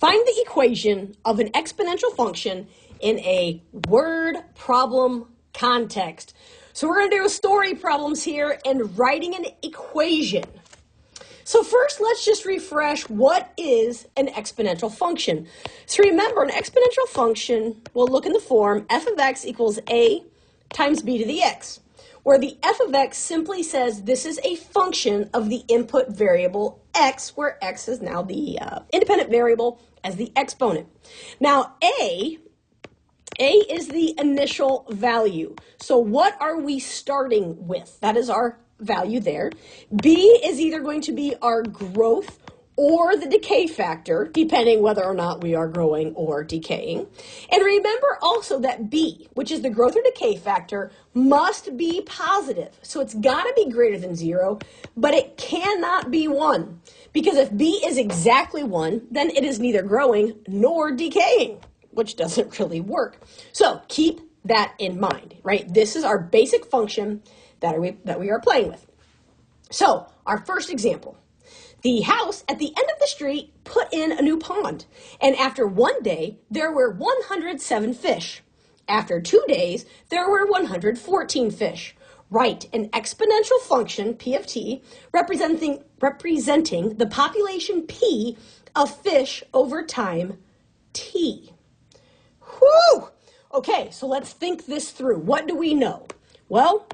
Find the equation of an exponential function in a word problem context. So we're going to do story problems here and writing an equation. So first, let's just refresh what is an exponential function. So remember, an exponential function will look in the form f of x equals a times b to the x, where the f of x simply says this is a function of the input variable x, where x is now the independent variable as the exponent. Now, a is the initial value. So what are we starting with? That is our value there. B is either going to be our growth or the decay factor, depending whether or not we are growing or decaying. And remember also that B, which is the growth or decay factor, must be positive. So it's got to be greater than 0, but it cannot be 1. Because if B is exactly 1, then it is neither growing nor decaying, which doesn't really work. So keep that in mind, right? This is our basic function that we are playing with. So our first example. The house at the end of the street put in a new pond, and after 1 day, there were 107 fish. After 2 days, there were 114 fish. Write an exponential function, p of t, representing the population p of fish over time, t. Whew! Okay, so let's think this through. What do we know? Well,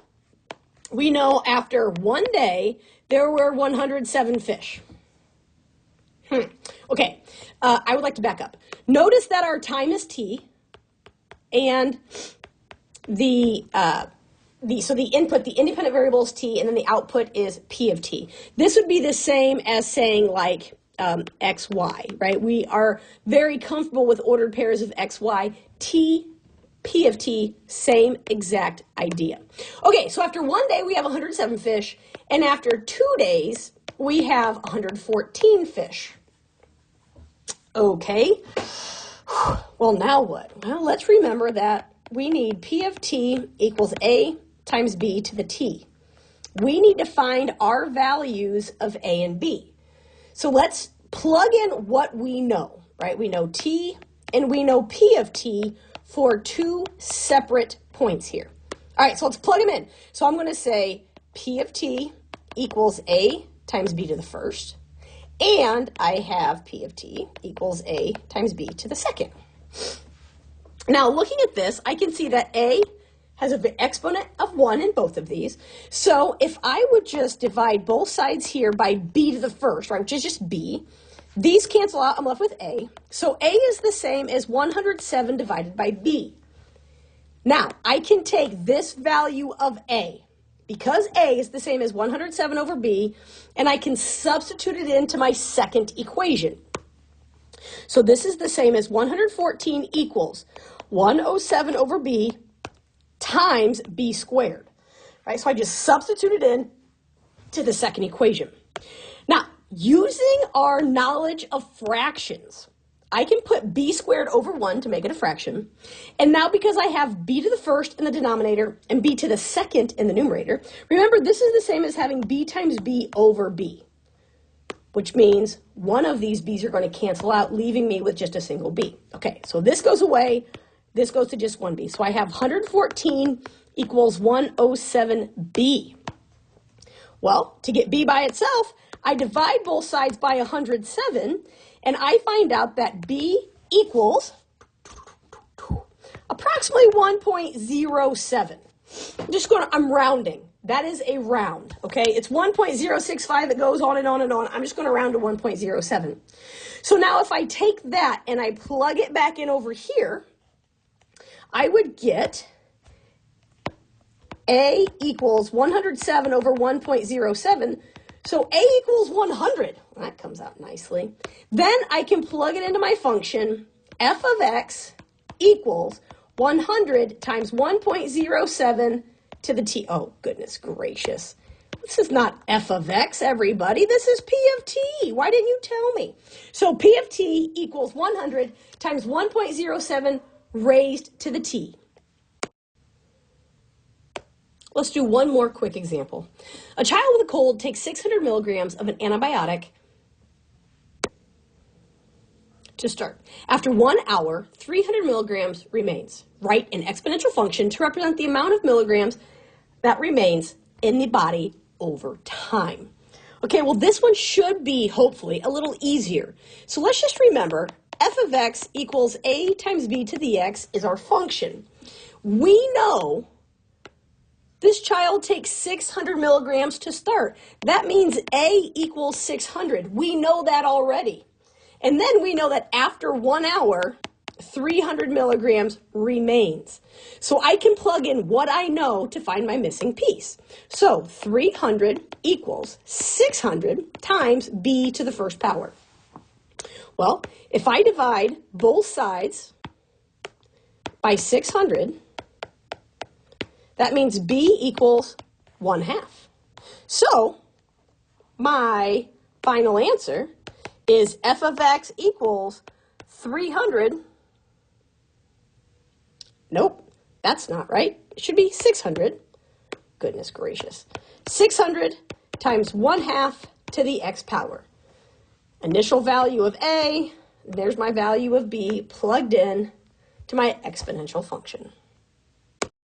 we know after 1 day, there were 107 fish. Okay, I would like to back up. Notice that our time is t, and the input, the independent variable is t, and then the output is p of t. This would be the same as saying like x, y, right? We are very comfortable with ordered pairs of x, y, t, p of t, same exact idea. Okay, so after 1 day, we have 107 fish, and after 2 days, we have 114 fish. Okay, well, now what? Well, let's remember that we need p of t equals a times b to the t. We need to find our values of a and b. So let's plug in what we know, right? We know t and we know p of t for 2 separate points here. All right, so let's plug them in. So I'm going to say p of t equals a times b to the first, and I have p of t equals a times b to the second. Now, looking at this, I can see that a has an exponent of 1 in both of these. So if I would just divide both sides here by b to the first, right, which is just b, these cancel out, I'm left with a. So a is the same as 107 divided by b. Now, I can take this value of a, because a is the same as 107 over b, and I can substitute it into my second equation. So this is the same as 114 equals 107 over b times b squared. Right? So I just substitute it in to the second equation. Now, using our knowledge of fractions, I can put b squared over 1 to make it a fraction. And now because I have b to the first in the denominator and b to the second in the numerator, remember this is the same as having b times b over b, which means one of these b's are going to cancel out, leaving me with just a single b. Okay, so this goes away. This goes to just 1b. So I have 114 equals 107b. Well, to get b by itself, I divide both sides by 107, and I find out that b equals approximately 1.07. I'm rounding. That is a round, okay? It's 1.065. It goes on and on and on. I'm just going to round to 1.07. So now if I take that and I plug it back in over here, I would get a equals 107 over 1.07. So a equals 100. That comes out nicely. Then I can plug it into my function. F of x equals 100 times 1.07 to the t. Oh, goodness gracious. This is not f of x, everybody. This is p of t. Why didn't you tell me? So p of t equals 100 times 1.07 raised to the t. Let's do one more quick example. A child with a cold takes 600 milligrams of an antibiotic to start. After 1 hour, 300 milligrams remains. Write an exponential function to represent the amount of milligrams that remains in the body over time. Okay, well, this one should be, hopefully, a little easier. So let's just remember, f of x equals a times b to the x is our function. We know this child takes 600 milligrams to start. That means a equals 600. We know that already. And then we know that after 1 hour, 300 milligrams remains. So I can plug in what I know to find my missing piece. So 300 equals 600 times b to the first power. Well, if I divide both sides by 600, that means b equals 1/2. So my final answer is f of x equals 300. Nope, that's not right. It should be 600. Goodness gracious. 600 times 1/2 to the x power. Initial value of a, there's my value of b plugged in to my exponential function.